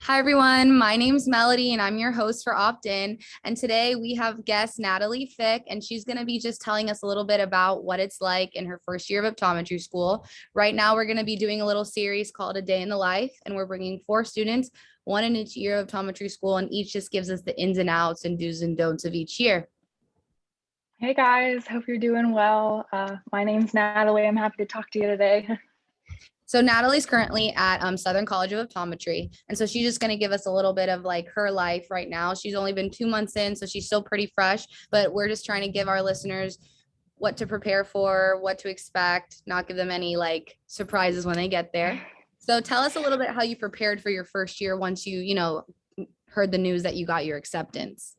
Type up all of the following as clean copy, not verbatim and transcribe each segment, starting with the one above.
Hi, everyone. My name's Melody, and I'm your host for Opt-in. And today we have guest Natalie Fick, and she's going to be just telling us a little bit about what it's like in her first year of optometry school. Right now, we're going to be doing a little series called A Day in the Life, and we're bringing 4 students, one in each year of optometry school, and each just gives us the ins and outs and do's and don'ts of each year. Hey guys, hope you're doing well. My name's Natalie. I'm happy to talk to you today. So Natalie's currently at Southern College of Optometry. And so she's just going to give us a little bit of like her life right now. She's only been 2 months in, so she's still pretty fresh, but we're just trying to give our listeners what to prepare for, what to expect, not give them any like surprises when they get there. So tell us a little bit how you prepared for your first year once you heard the news that you got your acceptance.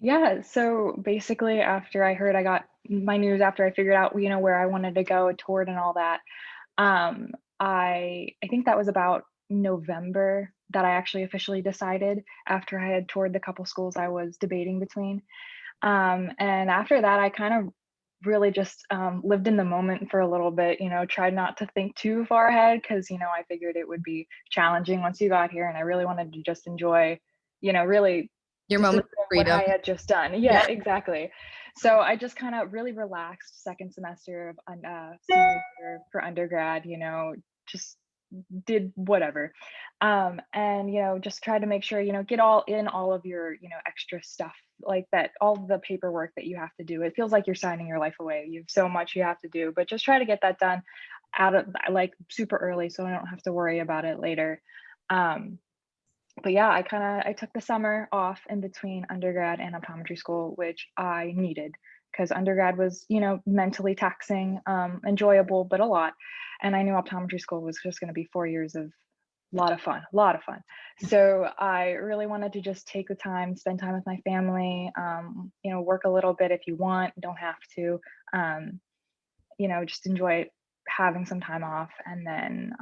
Yeah, so basically after I got my news, after I figured out, where I wanted to go, toured and all that, um, I think that was about November that I actually officially decided after I had toured the couple schools I was debating between. And after that, I kind of really just lived in the moment for a little bit, tried not to think too far ahead because, I figured it would be challenging once you got here. And I really wanted to just enjoy, really Your just moment enjoy of what freedom. I had just done. Yeah, exactly. So I just kind of really relaxed second semester of senior year for undergrad, just did whatever, and just try to make sure get all of your extra stuff like that, all the paperwork that you have to do. It feels like you're signing your life away. You have so much you have to do, but just try to get that done out of like super early so I don't have to worry about it later. But yeah, I took the summer off in between undergrad and optometry school, which I needed because undergrad was, mentally taxing, enjoyable, but a lot. And I knew optometry school was just going to be 4 years of a lot of fun, a lot of fun. So I really wanted to just take the time, spend time with my family, work a little bit if you want, don't have to, just enjoy having some time off, and then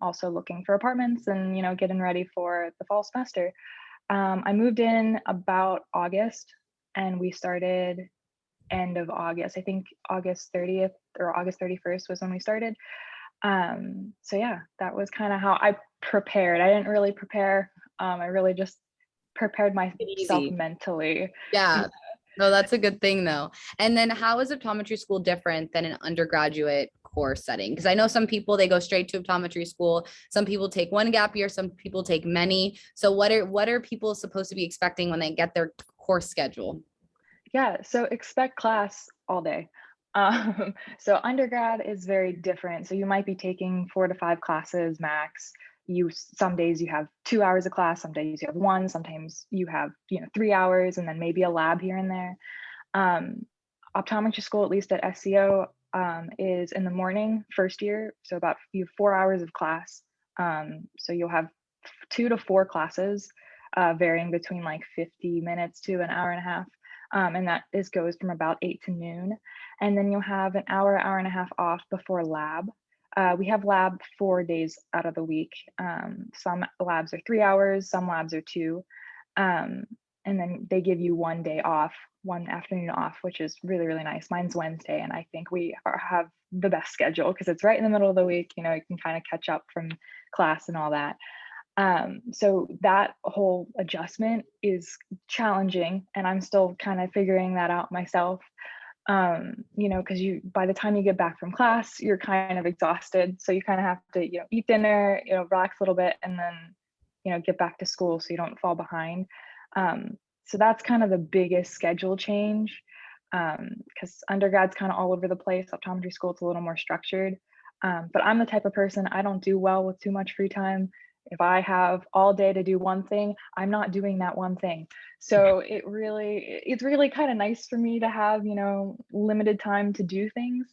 also looking for apartments and getting ready for the fall semester. I moved in about August, and we started end of August. I think August 30th or August 31st was when we started. So yeah, that was kind of how I prepared. I didn't really prepare. I really just prepared myself Easy. mentally. Yeah. No, that's a good thing though. And then how is optometry school different than an undergraduate course setting? Because I know some people they go straight to optometry school. Some people take one gap year, some people take many. So what are people supposed to be expecting when they get their course schedule? Yeah, so expect class all day. So undergrad is very different. So you might be taking 4 to 5 classes max. Some days you have 2 hours of class, some days you have one, sometimes you have 3 hours, and then maybe a lab here and there. Um, Optometry school, at least at SCO, is in the morning, first year. So about you have 4 hours of class. So you'll have 2 to 4 classes, varying between like 50 minutes to an hour and a half. And that goes from about 8 to noon. And then you'll have an hour, hour and a half off before lab. We have lab 4 days out of the week. Some labs are 3 hours, some labs are two. And then they give you one day off, one afternoon off, which is really, really nice. Mine's Wednesday, and I think have the best schedule because it's right in the middle of the week. You can kind of catch up from class and all that. So that whole adjustment is challenging, and I'm still kind of figuring that out myself. Because by the time you get back from class, you're kind of exhausted. So you kind of have to, eat dinner, relax a little bit, and then, get back to school so you don't fall behind. So that's kind of the biggest schedule change, because undergrad's kind of all over the place. Optometry school, it's a little more structured. But I'm the type of person, I don't do well with too much free time. If I have all day to do one thing, I'm not doing that one thing. So it's really kind of nice for me to have, limited time to do things.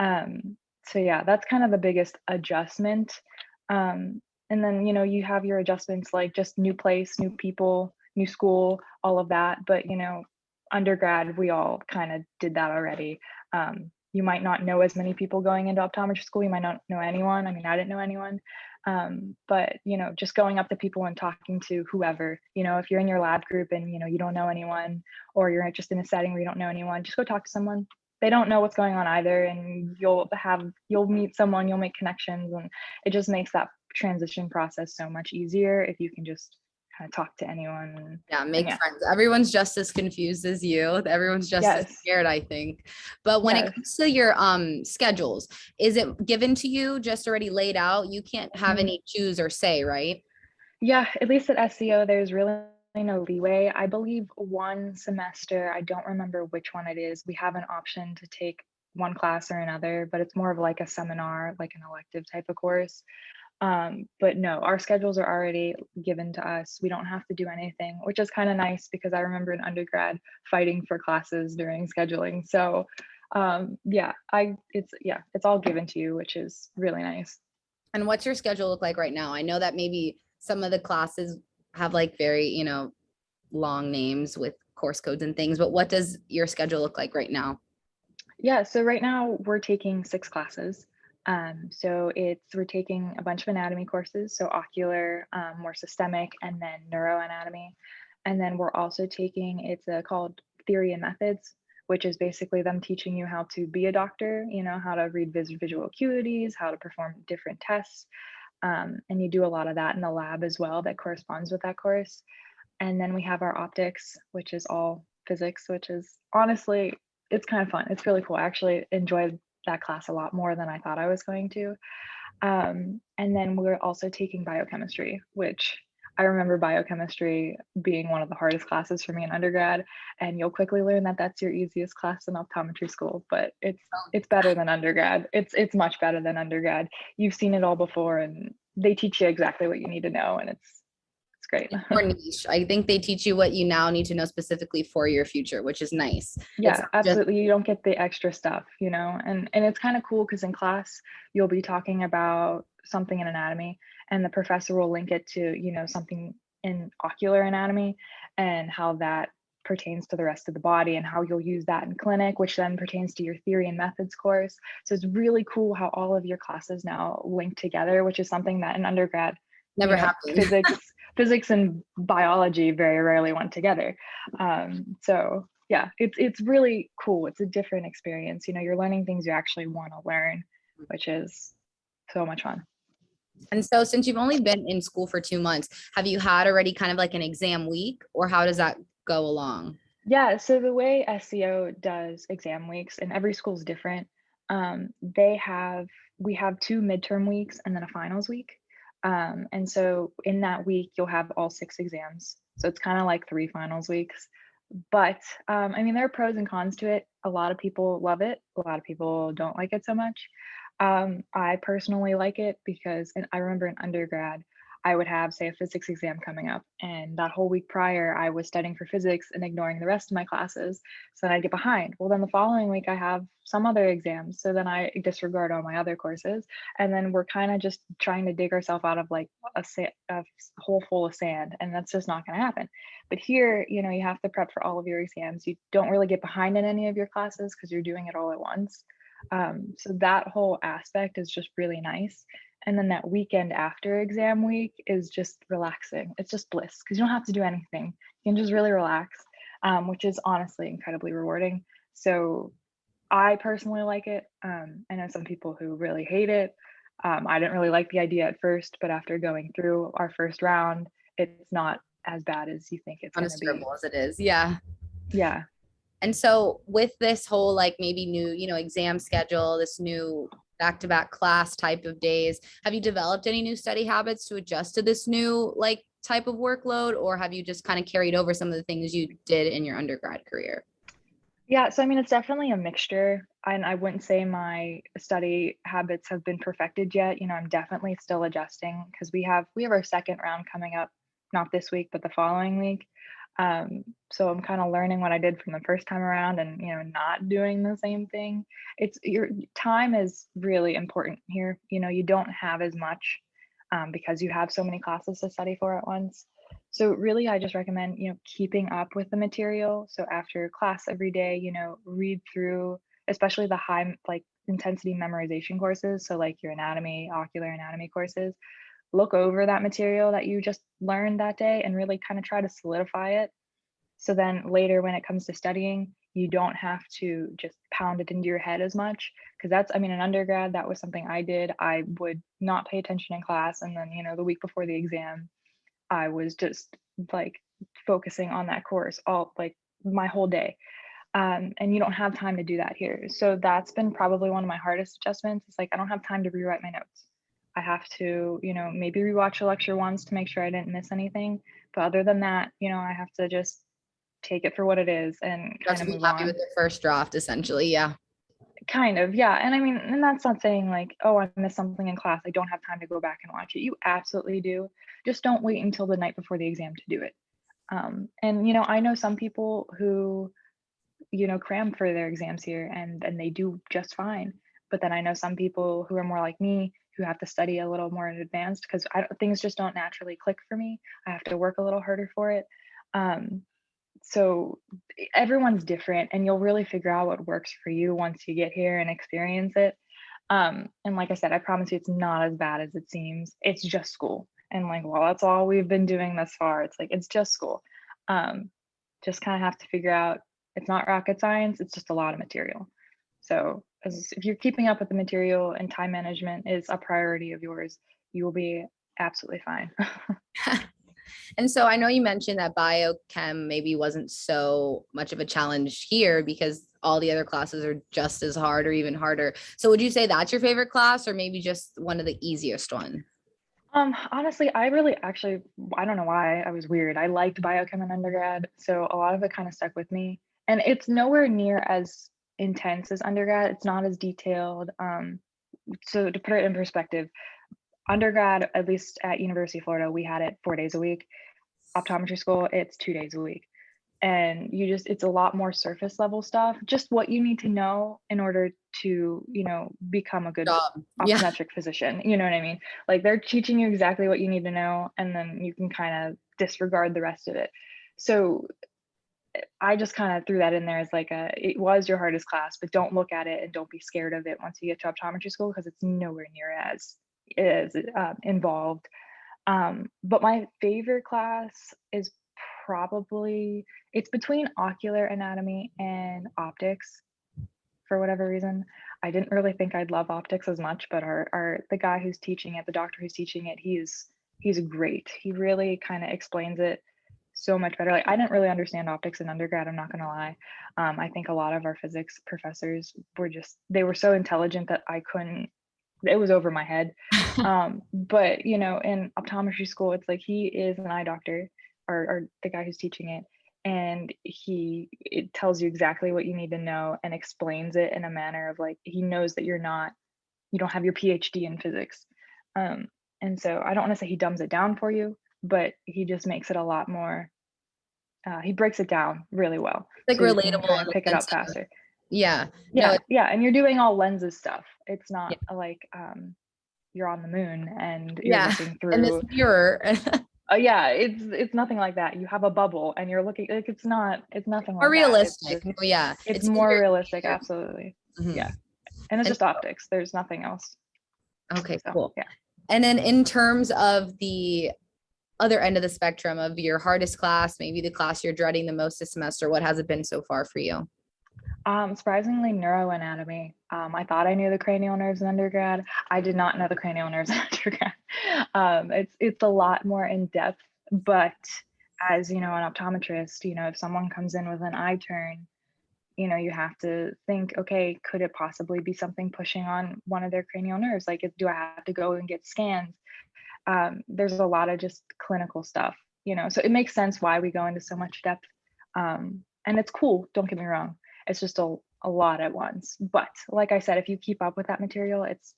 So yeah, that's kind of the biggest adjustment. And then, you have your adjustments like just new place, new people, new school, all of that. But, undergrad, we all kind of did that already. You might not know as many people going into optometry school. You might not know anyone. I mean, I didn't know anyone. But, just going up to people and talking to whoever, if you're in your lab group and, you don't know anyone, or you're just in a setting where you don't know anyone, just go talk to someone. They don't know what's going on either. And you'll meet someone, you'll make connections, and it just makes that transition process so much easier if you can just kind of talk to anyone. Yeah, make Yeah. friends. Everyone's just as confused as you. Everyone's just as Yes. scared, I think. But when it Yes. comes to your schedules, is it given to you just already laid out? You can't have Mhm. any choose or say, right? Yeah, at least at SEO, there's really no leeway. I believe one semester, I don't remember which one it is, we have an option to take one class or another, but it's more of like a seminar, like an elective type of course. But no, our schedules are already given to us. We don't have to do anything, which is kind of nice because I remember in undergrad fighting for classes during scheduling. So it's all given to you, which is really nice. And what's your schedule look like right now? I know that maybe some of the classes have like very, long names with course codes and things, but what does your schedule look like right now? Yeah, so right now we're taking 6 classes. So we're taking a bunch of anatomy courses, so ocular, more systemic, and then neuroanatomy. And then we're also taking called theory and methods, which is basically them teaching you how to be a doctor, how to read visual acuities, how to perform different tests. And you do a lot of that in the lab as well that corresponds with that course. And then we have our optics, which is all physics, which is honestly, it's kind of fun. It's really cool. I actually enjoyed that class a lot more than I thought I was going to. And then we're also taking biochemistry, which I remember biochemistry being one of the hardest classes for me in undergrad. And you'll quickly learn that that's your easiest class in optometry school, but it's better than undergrad. It's much better than undergrad. You've seen it all before, and they teach you exactly what you need to know, and it's great. It's more niche. I think they teach you what you now need to know specifically for your future, which is nice. It's Yeah, not just absolutely. You don't get the extra stuff, and it's kind of cool because in class you'll be talking about something in anatomy, and the professor will link it to, something in ocular anatomy and how that pertains to the rest of the body and how you'll use that in clinic, which then pertains to your theory and methods course. So it's really cool how all of your classes now link together, which is something that in undergrad, never happened. physics and biology very rarely went together. So yeah, it's really cool. It's a different experience. You're learning things you actually want to learn, which is so much fun. And so since you've only been in school for 2 months, have you had already kind of like an exam week, or how does that go along? Yeah, so the way SEO does exam weeks, and every school's different. They have We have 2 midterm weeks and then a finals week. And so in that week, you'll have all 6 exams. So it's kind of like 3 finals weeks. But I mean, there are pros and cons to it. A lot of people love it. A lot of people don't like it so much. I personally like it because, and I remember in undergrad, I would have, say, a physics exam coming up, and that whole week prior, I was studying for physics and ignoring the rest of my classes. So then I'd get behind. Well, then the following week, I have some other exams. So then I disregard all my other courses. And then we're kind of just trying to dig ourselves out of like a hole full of sand. And that's just not going to happen. But here, you have to prep for all of your exams. You don't really get behind in any of your classes because you're doing it all at once. So that whole aspect is just really nice. And then that weekend after exam week is just relaxing. It's just bliss because you don't have to do anything. You can just really relax, which is honestly incredibly rewarding. So I personally like it. I know some people who really hate it. I didn't really like the idea at first, but after going through our first round, it's not as bad as you think it's Not going as to be. terrible as it is. Yeah. Yeah. And so with this whole like maybe new, exam schedule, this new back-to-back class type of days, have you developed any new study habits to adjust to this new like type of workload, or have you just kind of carried over some of the things you did in your undergrad career? Yeah, so I mean, it's definitely a mixture. And I wouldn't say my study habits have been perfected yet. I'm definitely still adjusting because we have our second round coming up, not this week, but the following week. So I'm kind of learning what I did from the first time around and not doing the same thing. It's Your time is really important here. You don't have as much because you have so many classes to study for at once. So really, I just recommend, keeping up with the material. So after class every day, read through, especially the high like intensity memorization courses. So like your anatomy, ocular anatomy courses, look over that material that you just learned that day and really kind of try to solidify it. So then later when it comes to studying, you don't have to just pound it into your head as much. Because I mean, in undergrad, that was something I did. I would not pay attention in class. And then, the week before the exam, I was just like focusing on that course all like my whole day. And you don't have time to do that here. So that's been probably one of my hardest adjustments. It's like I don't have time to rewrite my notes. I have to, maybe rewatch a lecture once to make sure I didn't miss anything. But other than that, I have to just take it for what it is and You have kind to of be move happy with on. the first draft, essentially. Yeah. Kind of, yeah. And I mean, and that's not saying like, oh, I missed something in class, I don't have time to go back and watch it. You absolutely do. Just don't wait until the night before the exam to do it. And I know some people who cram for their exams here and they do just fine. But then I know some people who are more like me who have to study a little more in advance because things just don't naturally click for me. I have to work a little harder for it. So everyone's different and you'll really figure out what works for you once you get here and experience it. And like I said, I promise you it's not as bad as it seems. It's just school. And like, well, that's all we've been doing thus far. It's like, it's just school. Just kind of have to figure out it's not rocket science, it's just a lot of material. So if you're keeping up with the material and time management is a priority of yours, you will be absolutely fine. And so I know you mentioned that biochem maybe wasn't so much of a challenge here because all the other classes are just as hard or even harder. So would you say that's your favorite class or maybe just one of the easiest one? Honestly, I really actually, I don't know why I was weird. I liked biochem in undergrad, so a lot of it kind of stuck with me. And it's nowhere near as intense as undergrad. It's not as detailed. So to put it in perspective, undergrad, at least at University of Florida, we had it 4 days a week. Optometry school, it's 2 days a week. And it's a lot more surface level stuff, just what you need to know in order to, become a good Job. Yeah. optometric physician. You know what I mean? Like they're teaching you exactly what you need to know, and then you can kind of disregard the rest of it. So I just kind of threw that in there as like it was your hardest class, but don't look at it and don't be scared of it once you get to optometry school because it's nowhere near as involved. But my favorite class is probably it's between ocular anatomy and optics for whatever reason. I didn't really think I'd love optics as much, but our the guy who's teaching it, the doctor who's teaching it, he's great. He really kind of explains it so much better. Like I didn't really understand optics in undergrad, I'm not gonna lie. I think a lot of our physics professors they were so intelligent that I couldn't, it was over my head. But in optometry school, it's like he is an eye doctor or the guy who's teaching it, and it tells you exactly what you need to know and explains it in a manner of like he knows that you don't have your PhD in physics. And so I don't want to say he dumbs it down for you, but he just makes it a lot more he breaks it down really well Like so you can relatable kind in of the pick it sense up of, faster. yeah. No, Yeah, yeah, and you're doing all lenses stuff. It's yeah. not like you're on the moon and you're Yeah. looking And this through mirror. yeah, it's nothing like that. You have a bubble and you're looking like it's nothing More like that. realistic. No, yeah. It's It's more easier to realistic, hear. absolutely. Mhm. Yeah. And it's And just optics. There's nothing else. okay, So cool. yeah. And then in terms of the other end of the spectrum of your hardest class, maybe the class you're dreading the most this semester, what has it been so far for you? Surprisingly, neuroanatomy. I thought I knew the cranial nerves in undergrad. I did not know the cranial nerves in undergrad. It's a lot more in depth, but as an optometrist, if someone comes in with an eye turn, you have to think, okay, could it possibly be something pushing on one of their cranial nerves? Like, do I have to go and get scans? There's a lot of just clinical stuff, so it makes sense why we go into so much depth. And it's cool, don't get me wrong. It's just a lot at once. But like I said, if you keep up with that material, it's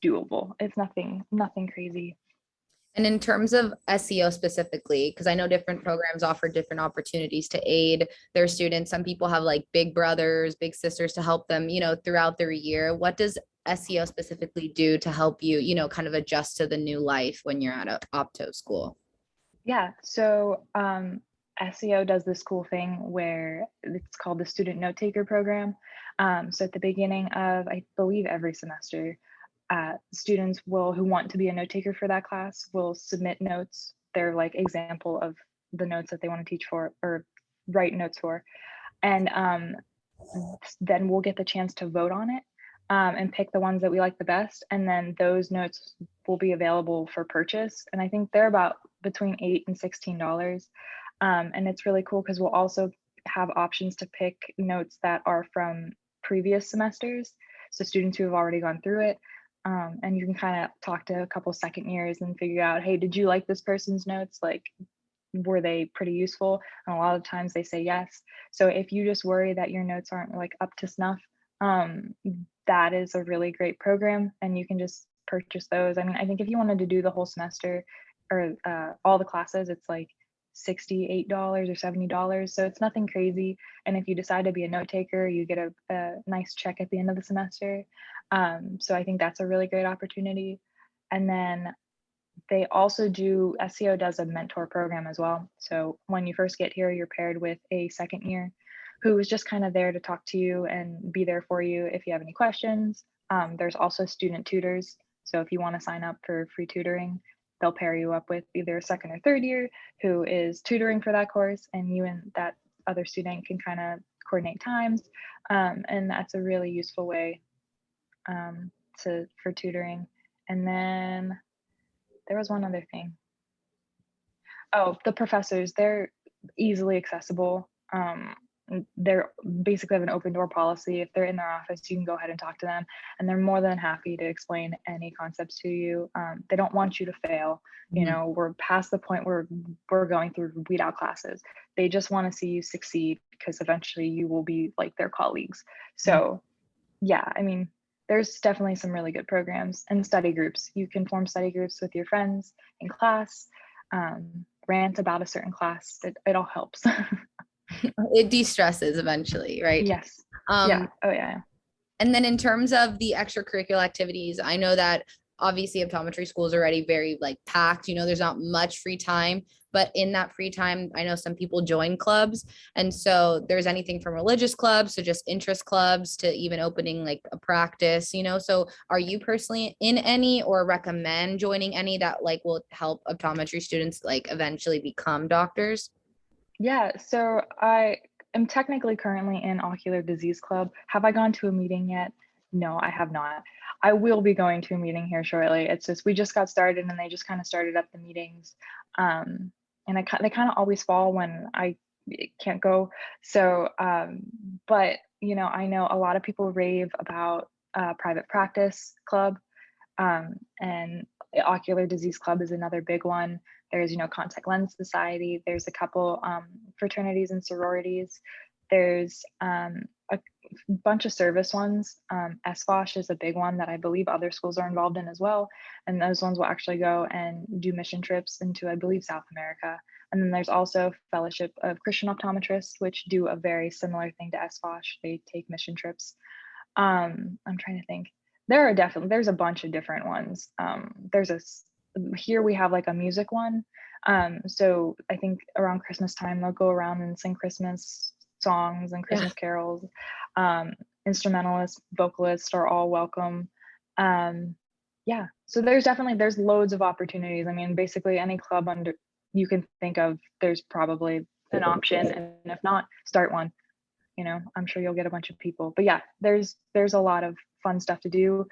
doable. It's nothing crazy. And in terms of SEO specifically, because I know different programs offer different opportunities to aid their students. Some people have like big brothers, big sisters to help them, throughout their year. What does SEO specifically do to help you, kind of adjust to the new life when you're at a opto school? Yeah. So SEO does this cool thing where it's called the student note taker program. So at the beginning of, I believe, every semester, students who want to be a note taker for that class will submit notes. They're like example of the notes that they want to teach for or write notes for. And then we'll get the chance to vote on it and pick the ones that we like the best. And then those notes will be available for purchase. And I think they're about between $8 and $16. And it's really cool because we'll also have options to pick notes that are from previous semesters. So students who have already gone through it. And you can kind of talk to a couple second years and figure out, hey, did you like this person's notes? Like, were they pretty useful? And a lot of times they say yes. So if you just worry that your notes aren't like up to snuff, that is a really great program, and you can just purchase those. I mean, I think if you wanted to do the whole semester or all the classes, it's like $68 or $70. So it's nothing crazy. And if you decide to be a note taker, you get a nice check at the end of the semester. So I think that's a really great opportunity. And then they also do, SEO does a mentor program as well. So when you first get here, you're paired with a second year who is just kind of there to talk to you and be there for you if you have any questions. There's also student tutors. So if you want to sign up for free tutoring, they'll pair you up with either a second or third year who is tutoring for that course, and you and that other student can kind of coordinate times. And that's a really useful way for tutoring. And then there was one other thing. Oh, the professors, they're easily accessible. They're basically have an open door policy. If they're in their office, you can go ahead and talk to them, and they're more than happy to explain any concepts to you. They don't want you to fail. You know, we're past the point where we're going through weed out classes. They just want to see you succeed, because eventually you will be like their colleagues. So yeah, I mean, there's definitely some really good programs and study groups. You can form study groups with your friends in class, rant about a certain class. It all helps. It de-stresses eventually, right? Yes. Yeah. Oh yeah. And then in terms of the extracurricular activities, I know that obviously optometry school is already very like packed, there's not much free time, but in that free time, I know some people join clubs. And so there's anything from religious clubs to just interest clubs to even opening like a practice, so are you personally in any or recommend joining any that like will help optometry students like eventually become doctors? Yeah, so I am technically currently in Ocular Disease Club. Have I gone to a meeting yet? No, I have not. I will be going to a meeting here shortly. It's just, we just got started and they just kind of started up the meetings. And they kind of always fall when I can't go. So, but I know a lot of people rave about private practice club, and Ocular Disease Club is another big one. There's, Contact Lens Society. There's a couple fraternities and sororities. There's a bunch of service ones. SFOSH is a big one that I believe other schools are involved in as well. And those ones will actually go and do mission trips into, I believe, South America. And then there's also Fellowship of Christian Optometrists, which do a very similar thing to SFOSH. They take mission trips. I'm trying to think. There's a bunch of different ones. Here we have like a music one. So I think around Christmas time, they'll go around and sing Christmas songs and Christmas carols. Instrumentalists, vocalists are all welcome. Yeah, so there's loads of opportunities. I mean, basically any club you can think of, there's probably an option, and if not, start one. I'm sure you'll get a bunch of people. But yeah, there's a lot of fun stuff to do.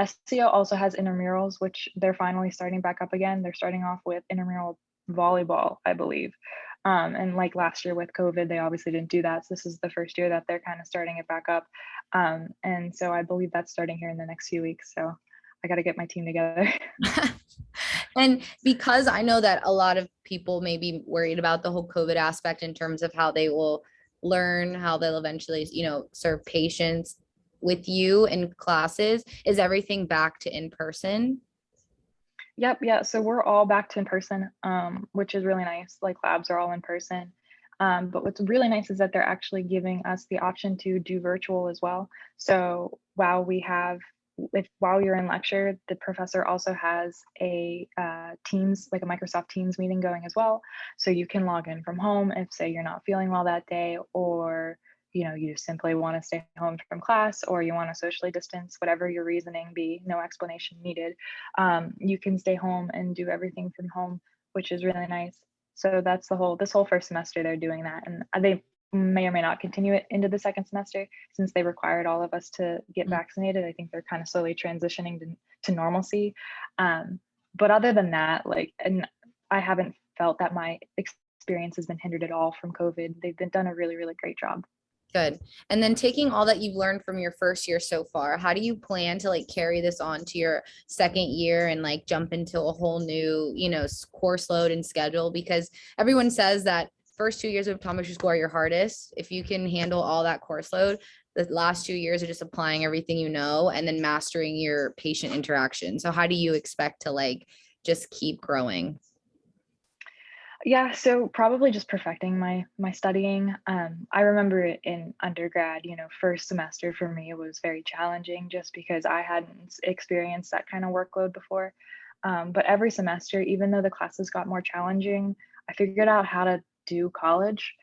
SEO also has intramurals, which they're finally starting back up again. They're starting off with intramural volleyball, I believe. And like last year with COVID, they obviously didn't do that. So this is the first year that they're kind of starting it back up. And so I believe that's starting here in the next few weeks. So I got to get my team together. And because I know that a lot of people may be worried about the whole COVID aspect in terms of how they will learn, how they'll eventually, serve patients with you in classes, is everything back to in person? Yep. Yeah. So we're all back to in person, which is really nice. Like labs are all in person. But what's really nice is that they're actually giving us the option to do virtual as well. So while you're in lecture, the professor also has a Teams, like a Microsoft Teams meeting going as well. So you can log in from home if, say, you're not feeling well that day, or you simply want to stay home from class, or you want to socially distance, whatever your reasoning be, no explanation needed. You can stay home and do everything from home, which is really nice. So that's this whole first semester they're doing that, and they may or may not continue it into the second semester since they required all of us to get vaccinated. I think they're kind of slowly transitioning to normalcy. But other than that, and I haven't felt that my experience has been hindered at all from COVID. They've been done a really, really great job. Good. And then taking all that you've learned from your first year so far, how do you plan to like carry this on to your second year and like jump into a whole new, course load and schedule? Because everyone says that first 2 years of optometry school are your hardest. If you can handle all that course load, the last 2 years are just applying everything you know and then mastering your patient interaction. So how do you expect to like just keep growing? Yeah, so probably just perfecting my studying. I remember in undergrad, first semester for me was very challenging just because I hadn't experienced that kind of workload before. But every semester, even though the classes got more challenging, I figured out how to do college.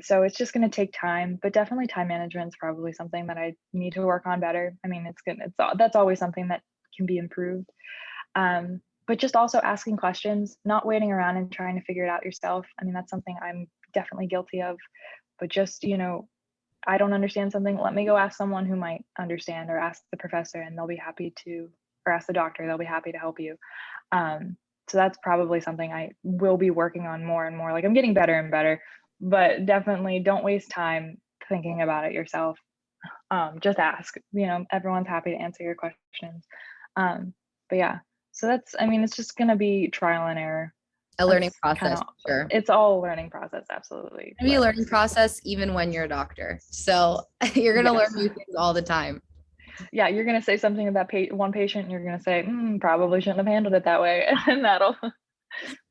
So it's just going to take time, but definitely time management is probably something that I need to work on better. I mean, that's always something that can be improved. But just also asking questions, not waiting around and trying to figure it out yourself. I mean, that's something I'm definitely guilty of. But just, I don't understand something, let me go ask someone who might understand, or ask the professor and they'll be happy to, or ask the doctor, they'll be happy to help you. So that's probably something I will be working on more and more. Like, I'm getting better and better, but definitely don't waste time thinking about it yourself. Just ask, everyone's happy to answer your questions. But yeah, so I mean, it's just going to be trial and error. A learning That's process, sure. It's all a learning process. Absolutely. Maybe a learning process even when you're a doctor. So you're going to learn new things all the time. Yeah, you're going to say something about one patient and you're going to say, probably shouldn't have handled it that way. And no,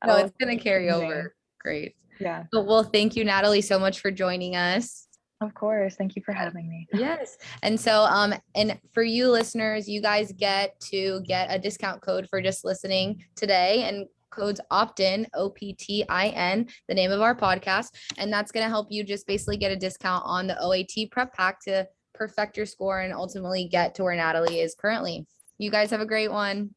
it's going to carry over. Great. Yeah. Well, thank you, Natalie, so much for joining us. Of course. Thank you for having me. Yes. And so, and for you listeners, you guys get a discount code for just listening today, and code's Optin, OPTIN, the name of our podcast. And that's going to help you just basically get a discount on the OAT prep pack to perfect your score and ultimately get to where Natalie is currently. You guys have a great one.